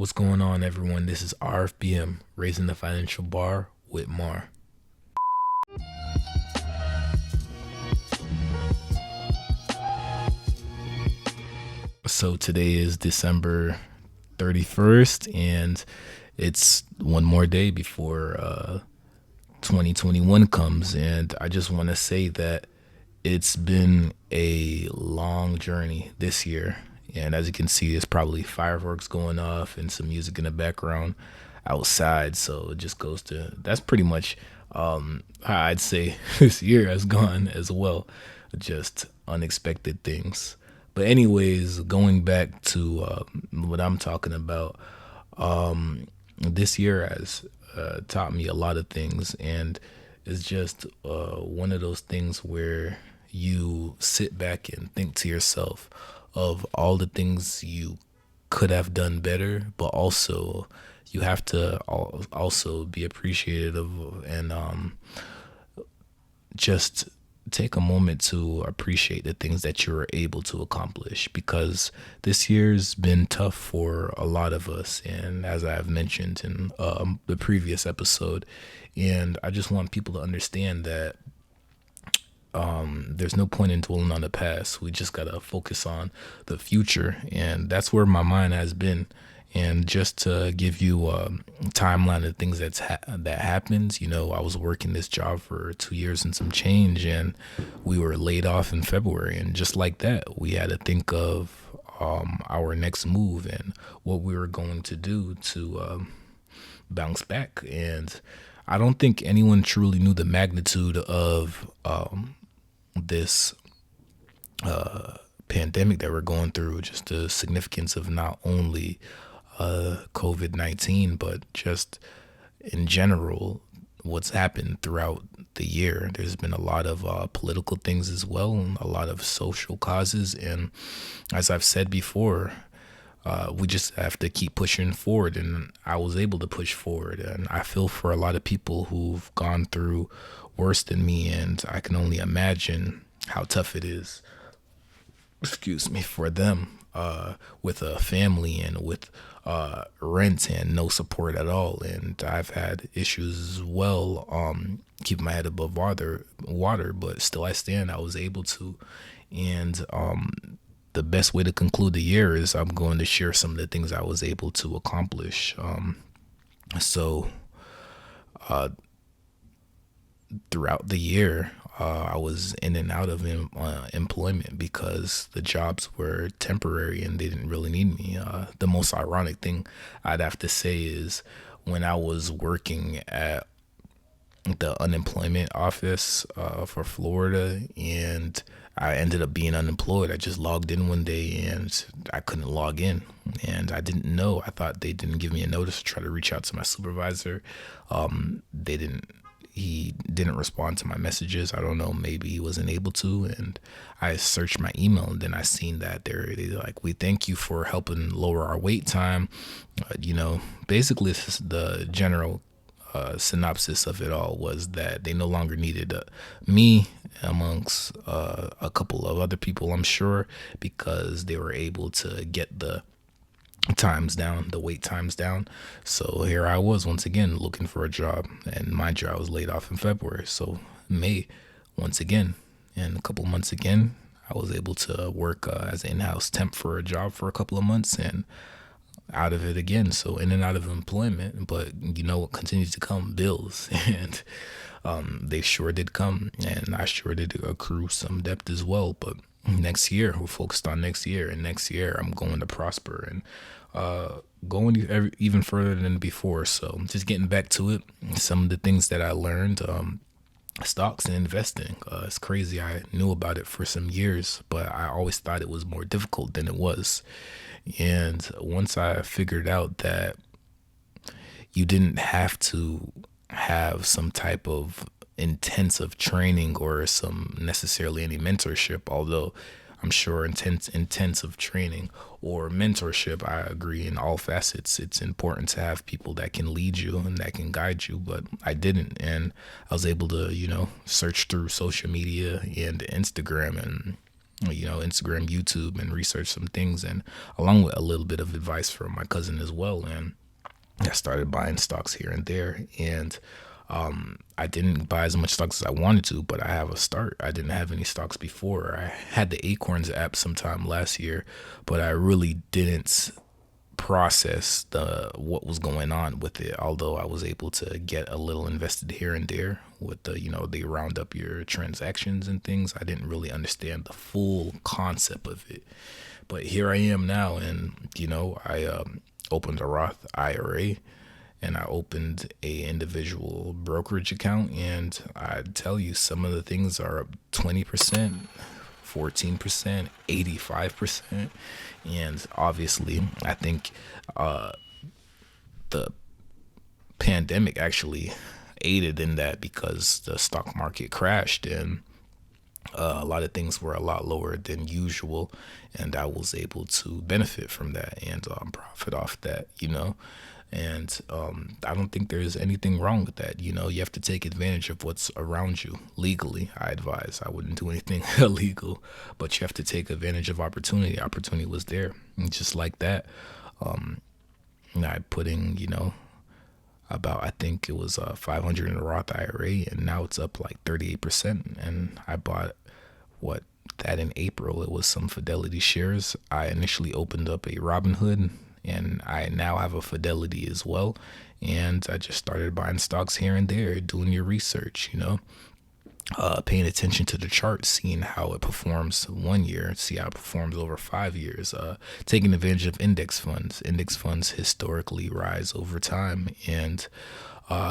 What's going on, everyone? This is RFBM, Raising the Financial Bar with Mar. So today is December 31st, and it's one more day before 2021 comes. And I just want to say that it's been a long journey this year. And as you can see, there's probably fireworks going off and some music in the background outside. So it just goes to that's pretty much how I'd say this year has gone as well. Just unexpected things. But anyways, going back to what I'm talking about, this year has taught me a lot of things, and it's just one of those things where you sit back and think to yourself of all the things you could have done better, but also you have to also be appreciative and just take a moment to appreciate the things that you were able to accomplish, because this year's been tough for a lot of us, and as I've mentioned in the previous episode, and I just want people to understand that there's no point in dwelling on the past. We just gotta focus on the future, and that's where my mind has been. And just to give you a timeline of things that happens, I was working this job for 2 years and some change, and we were laid off in February. And just like that, we had to think of our next move and what we were going to do to bounce back. And I don't think anyone truly knew the magnitude of this pandemic that we're going through, just the significance of not only COVID-19, but just in general, what's happened throughout the year. There's been a lot of political things as well, and a lot of social causes. And as I've said before, we just have to keep pushing forward. And I was able to push forward. And I feel for a lot of people who've gone through worse than me. And I can only imagine how tough it is, for them with a family and with rent and no support at all. And I've had issues as well, keeping my head above water, but still I stand. I was able to. And the best way to conclude the year is I'm going to share some of the things I was able to accomplish. So throughout the year, I was in and out of employment because the jobs were temporary and they didn't really need me. The most ironic thing I'd have to say is when I was working at the unemployment office for Florida, and I ended up being unemployed. I just logged in one day and I couldn't log in, and I didn't know. I thought they didn't give me a notice to try to reach out to my supervisor. He didn't respond to my messages. I don't know, maybe he wasn't able to. And I searched my email, and then I seen that they're like, we thank you for helping lower our wait time. Basically this is the general synopsis of it all, was that they no longer needed me amongst a couple of other people, I'm sure, because they were able to get the wait times down. So here I was once again looking for a job, and mind you, I was laid off in February. So May, once again, and a couple months again, I was able to work as an in-house temp for a job for a couple of months, and out of it again. So in and out of employment, but what continues to come? Bills. And they sure did come, and I sure did accrue some debt as well. But next year, we're focused on next year, and next year I'm going to prosper and going even further than before. So just getting back to it, some of the things that I learned, stocks and investing. It's crazy. I knew about it for some years, but I always thought it was more difficult than it was. And once I figured out that you didn't have to have some type of intensive training or some necessarily any mentorship, although I'm sure intensive training or mentorship, I agree in all facets. It's important to have people that can lead you and that can guide you, but I didn't. And I was able to, search through social media and Instagram and Instagram, YouTube, and research some things, and along with a little bit of advice from my cousin as well. And I started buying stocks here and there, and I didn't buy as much stocks as I wanted to, but I have a start. I didn't have any stocks before. I had the Acorns app sometime last year, but I really didn't process what was going on with it. Although I was able to get a little invested here and there with they round up your transactions and things. I didn't really understand the full concept of it, but here I am now, and I opened a Roth IRA, and I opened a individual brokerage account, and I tell you, some of the things are up 20%, 14%, 85%. And obviously, I think the pandemic actually aided in that, because the stock market crashed, and a lot of things were a lot lower than usual, and I was able to benefit from that and profit off that. And I don't think there's anything wrong with that. You have to take advantage of what's around you legally. I advise. I wouldn't do anything illegal, but you have to take advantage of opportunity. Opportunity was there, and just like that. I put in, about, I think it was 500 in a Roth IRA, and now it's up like 38%. And I bought that in April. It was some Fidelity shares. I initially opened up a Robinhood, and I now have a Fidelity as well. And I just started buying stocks here and there, doing your research, paying attention to the chart, seeing how it performs 1 year, see how it performs over 5 years, taking advantage of index funds. Index funds historically rise over time, and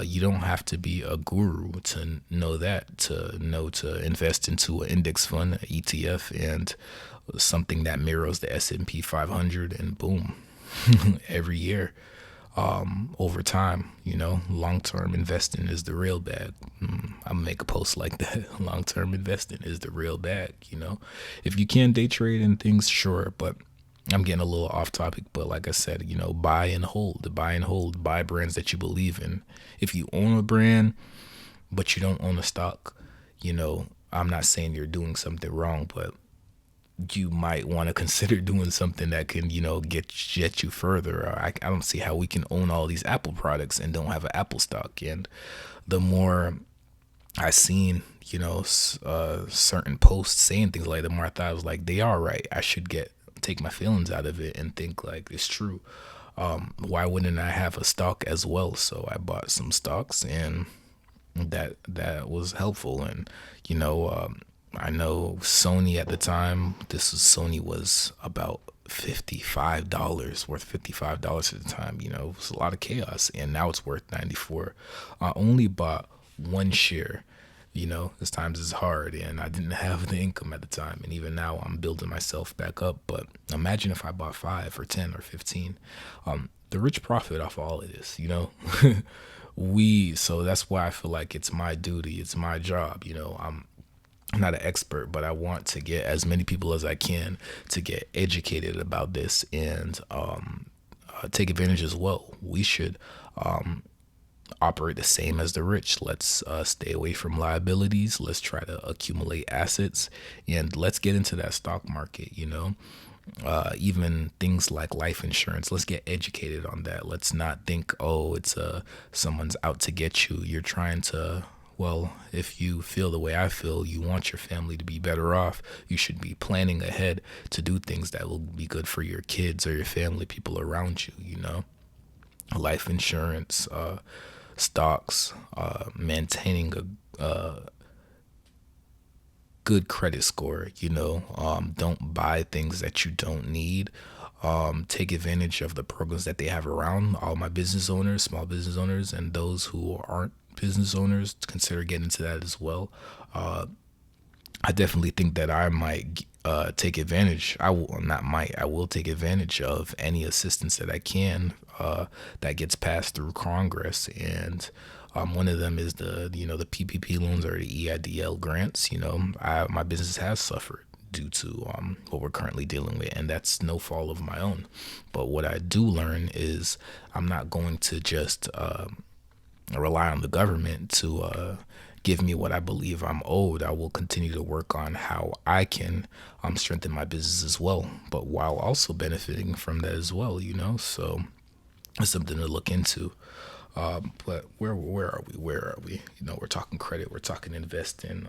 you don't have to be a guru to know that, to invest into an index fund, an ETF, and something that mirrors the S&P 500, and boom, every year, over time, long-term investing is the real bag. I'm gonna make a post like that. Long-term investing is the real bag. If you can day trade and things, sure, but I'm getting a little off topic. But like I said, buy and hold, buy brands that you believe in. If you own a brand, but you don't own a stock, I'm not saying you're doing something wrong, but you might want to consider doing something that can, get you further. I don't see how we can own all these Apple products and don't have an Apple stock. And the more I seen, certain posts saying things like that, the more I thought, I was like, they are right. I should take my feelings out of it and think like it's true. Why wouldn't I have a stock as well? So I bought some stocks, and that was helpful. And I know Sony at the time, Sony was about $55, worth $55 at the time. It was a lot of chaos, and now it's worth 94. I only bought one share. As times is hard, and I didn't have the income at the time, and even now I'm building myself back up. But imagine if I bought 5 or 10 or 15. The rich profit off of all of this, so that's why I feel like it's my duty, it's my job. I'm not an expert, but I want to get as many people as I can to get educated about this, and take advantage as well. We should operate the same as the rich. Let's stay away from liabilities. Let's try to accumulate assets, and let's get into that stock market. Even things like life insurance. Let's get educated on that. Let's not think, oh, it's someone's out to get you. You're trying to. Well, if you feel the way I feel, you want your family to be better off, you should be planning ahead to do things that will be good for your kids or your family, people around you, Life insurance, stocks, maintaining a good credit score, don't buy things that you don't need. Take advantage of the programs that they have around. All my business owners, small business owners, and those who aren't business owners, consider getting into that as well. I definitely think that I might take advantage. I will take advantage of any assistance that I can that gets passed through Congress. And one of them is the PPP loans or the EIDL grants. My business has suffered due to what we're currently dealing with, and that's no fault of my own. But what I do learn is I'm not going to just rely on the government to give me what I believe I'm owed, I will continue to work on how I can strengthen my business as well, but while also benefiting from that as well, So it's something to look into. But where are we? Where are we? We're talking credit. We're talking investing.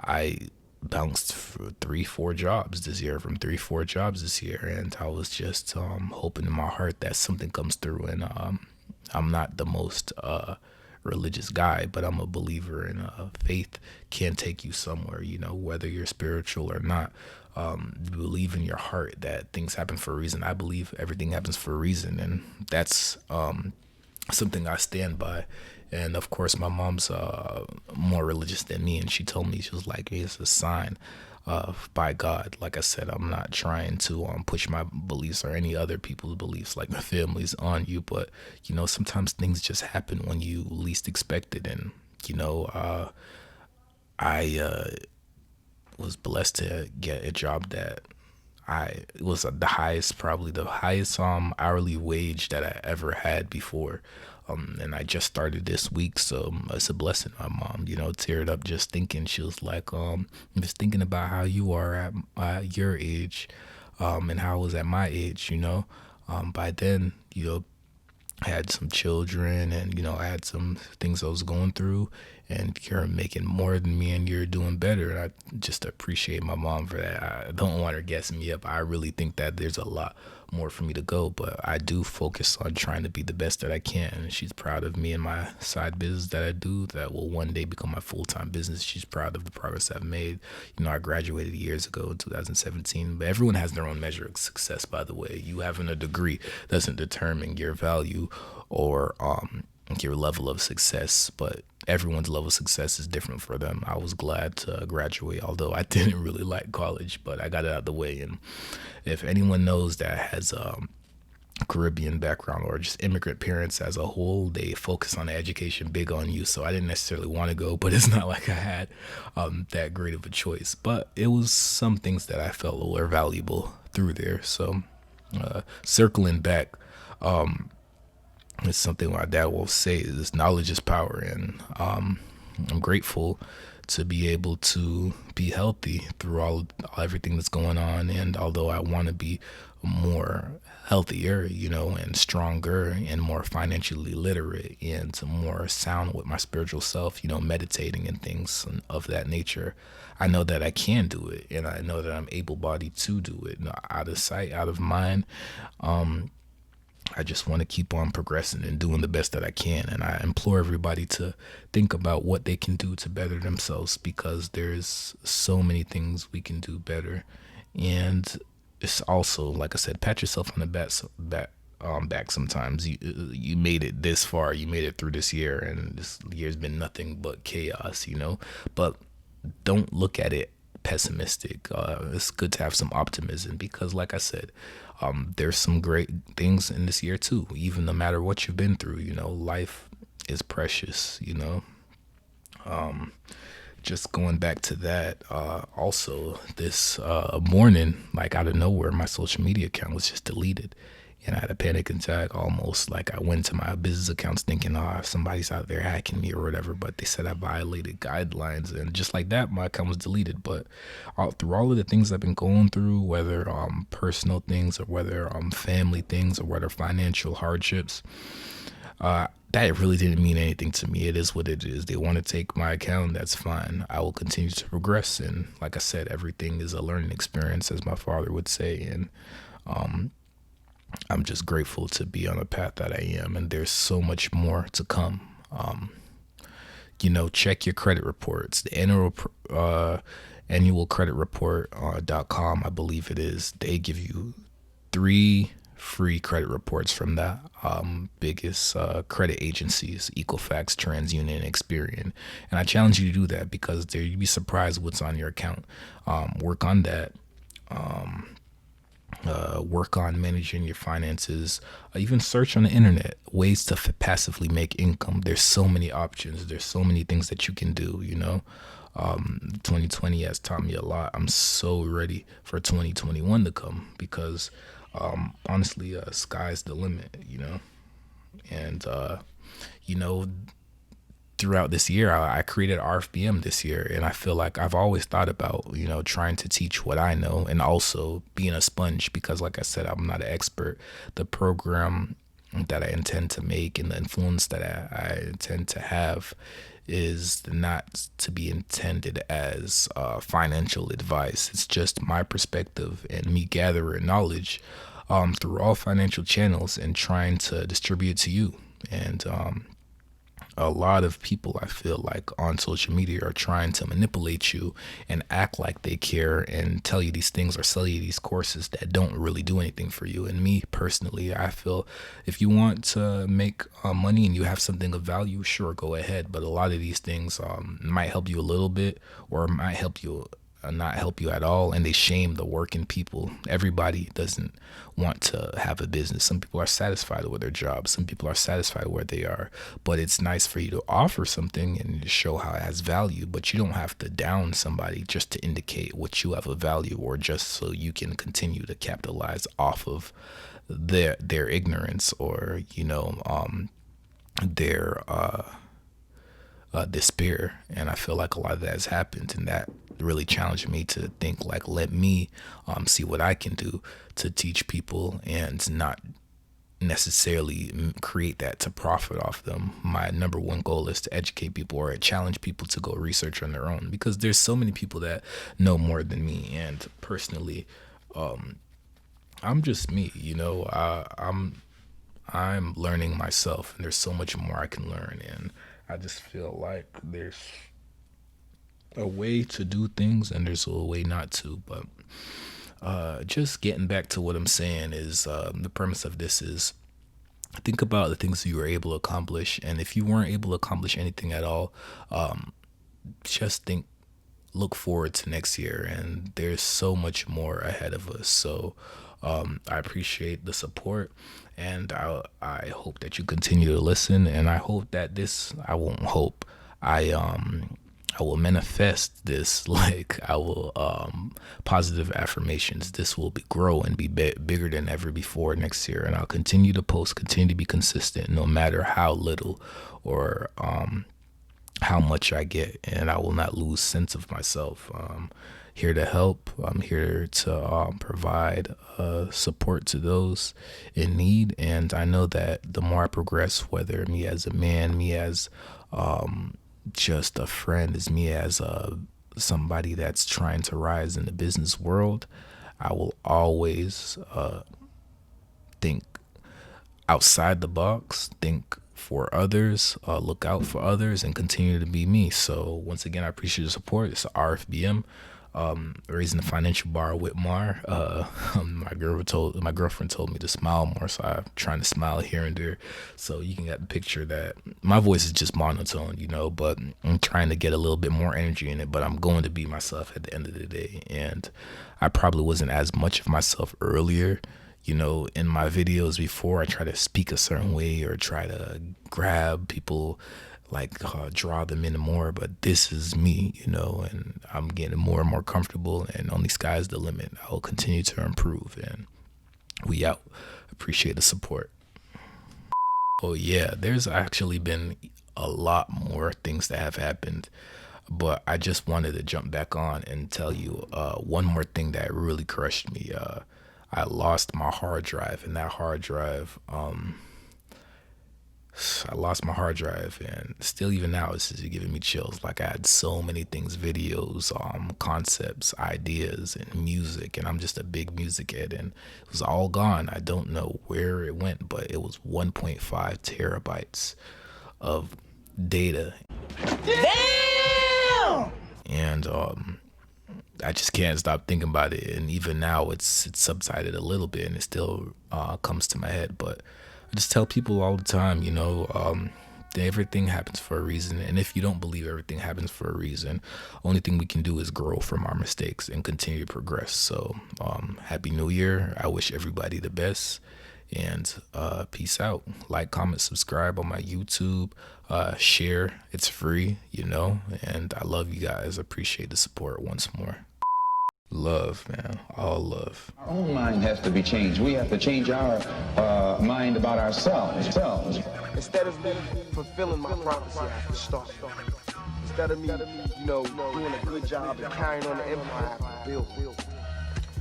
I bounced for 3, 4 jobs this year, from 3, 4 jobs this year, and I was just hoping in my heart that something comes through. And I'm not the most religious guy, but I'm a believer in faith can take you somewhere. Whether you're spiritual or not. Believe in your heart that things happen for a reason. I believe everything happens for a reason, and that's something I stand by. And of course, my mom's more religious than me, and she told me, she was like, "Hey, it's a sign by God." Like I said, I'm not trying to push my beliefs or any other people's beliefs, like my family's, on you, but sometimes things just happen when you least expect it. And I was blessed to get a job that it was probably the highest hourly wage that I ever had before. And I just started this week, so it's a blessing. My mom, teared up just thinking. She was like, just thinking about how you are at your age, and how I was at my age. By then, I had some children, and I had some things I was going through, and you're making more than me and you're doing better. And I just appreciate my mom for that. I don't want her guessing me up. I really think that there's a lot more for me to go, but I do focus on trying to be the best that I can. And she's proud of me and my side business that I do that will one day become my full-time business. She's proud of the progress I've made. I graduated years ago in 2017, but everyone has their own measure of success, by the way. You having a degree doesn't determine your value or your level of success, but everyone's level of success is different for them. I was glad to graduate, although I didn't really like college, but I got it out of the way. And if anyone knows that has Caribbean background or just immigrant parents as a whole, they focus on education big on you. So I didn't necessarily want to go, but it's not like I had that great of a choice. But it was some things that I felt were valuable through there. So circling back, it's something my dad will say is knowledge is power. And I'm grateful to be able to be healthy through everything that's going on. And although I want to be more healthier, and stronger and more financially literate and more sound with my spiritual self, meditating and things of that nature, I know that I can do it, and I know that I'm able-bodied to do it. Out of sight, out of mind. I just want to keep on progressing and doing the best that I can. And I implore everybody to think about what they can do to better themselves, because there's so many things we can do better. And it's also, like I said, pat yourself on the back sometimes. You made it this far, you made it through this year, and this year's been nothing but chaos, but don't look at it pessimistic. It's good to have some optimism, because like I said, there's some great things in this year too. Even no matter what you've been through, life is precious. Just going back to that, also this morning, like out of nowhere, my social media account was just deleted. And I had a panic attack, almost like I went to my business accounts thinking, somebody's out there hacking me or whatever. But they said I violated guidelines, and just like that, my account was deleted. But through all of the things I've been going through, whether personal things or whether family things or whether financial hardships, that really didn't mean anything to me. It is what it is. They want to take my account, that's fine. I will continue to progress. And like I said, everything is a learning experience, as my father would say. And I'm just grateful to be on the path that I am, and there's so much more to come. Check your credit reports. The annual credit report.com, I believe it is. They give you 3 free credit reports from the biggest credit agencies: Equifax, TransUnion, Experian. And I challenge you to do that, because you'd be surprised what's on your account. Work on that. Work on managing your finances. Even search on the internet ways to passively make income. There's so many options. There's so many things that you can do. 2020 has taught me a lot. I'm so ready for 2021 to come, because honestly, sky's the limit. And throughout this year, I created RFBM this year, and I feel like I've always thought about, trying to teach what I know and also being a sponge because, like I said, I'm not an expert. The program that I intend to make and the influence that I intend to have is not to be intended as financial advice. It's just my perspective and me gathering knowledge through all financial channels and trying to distribute it to you. And a lot of people, I feel like, on social media are trying to manipulate you and act like they care and tell you these things or sell you these courses that don't really do anything for you. And me personally, I feel if you want to make money and you have something of value, sure, go ahead. But a lot of these things might help you a little bit or might help you not help you at all, and they shame the working people. Everybody doesn't want to have a business. Some people are satisfied with their job. Some people are satisfied where they are, but it's nice for you to offer something and to show how it has value, but you don't have to down somebody just to indicate what you have a value or just so you can continue to capitalize off of their ignorance or their despair. And I feel like a lot of that has happened, and that really challenged me to think like, let me see what I can do to teach people and not necessarily create that to profit off them. My number one goal is to educate people or challenge people to go research on their own, because there's so many people that know more than me. And personally, I'm just me, I'm learning myself, and there's so much more I can learn. And I just feel like there's a way to do things and there's a way not to. But just getting back to what I'm saying is the premise of this is think about the things you were able to accomplish. And if you weren't able to accomplish anything at all, just look forward to next year. And there's so much more ahead of us. So I appreciate the support, and I hope that you continue to listen. And I hope that I will manifest this, like I will positive affirmations. This will grow and be bigger than ever before next year. And I'll continue to post, continue to be consistent, no matter how little or how much I get. And I will not lose sense of myself. Here to help. I'm here to provide support to those in need. And I know that the more I progress, whether me as a man, me as just a friend, is me as somebody that's trying to rise in the business world, I will always think outside the box, think for others, look out for others, and continue to be me. So once again, I appreciate the support. It's RFBM, raising the financial bar with Mar. My girlfriend told me to smile more, so I'm trying to smile here and there. So you can get the picture that my voice is just monotone, but I'm trying to get a little bit more energy in it. But I'm going to be myself at the end of the day, and I probably wasn't as much of myself earlier. In my videos before, I try to speak a certain way or try to grab people, like draw them in more, but this is me, and I'm getting more and more comfortable, and only sky's the limit. I will continue to improve, and we out. Appreciate the support. Oh yeah, there's actually been a lot more things that have happened, but I just wanted to jump back on and tell you one more thing that really crushed me. I lost my hard drive, and that hard drive, I lost my hard drive, and still even now this is giving me chills. Like I had so many things, videos, concepts, ideas, and music, and I'm just a big music head, and it was all gone. I don't know where it went, but it was 1.5 terabytes of data. Damn! And I just can't stop thinking about it. And even now it's subsided a little bit, and it still comes to my head. But I just tell people all the time, that everything happens for a reason. And if you don't believe everything happens for a reason, only thing we can do is grow from our mistakes and continue to progress. So Happy New Year. I wish everybody the best, and peace out. Like, comment, subscribe on my YouTube, share. It's free, and I love you guys. Appreciate the support once more. Love, man. All love. Our own mind has to be changed. We have to change our mind about ourselves. Instead of me fulfilling my prophecy, I have to start. Instead of me, doing a good job and carrying on the empire, I have to build.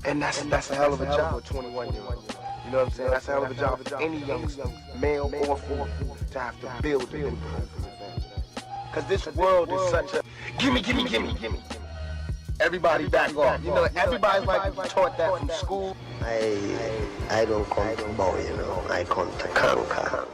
And that's a hell of a job for 21-year-old. You know what I'm saying? That's a hell of a job for any youngster, male or female, to have to build the empire. Because this world is such a gimme. Everybody back off. Everybody's like taught that from school. I don't come to bow, I come to conquer.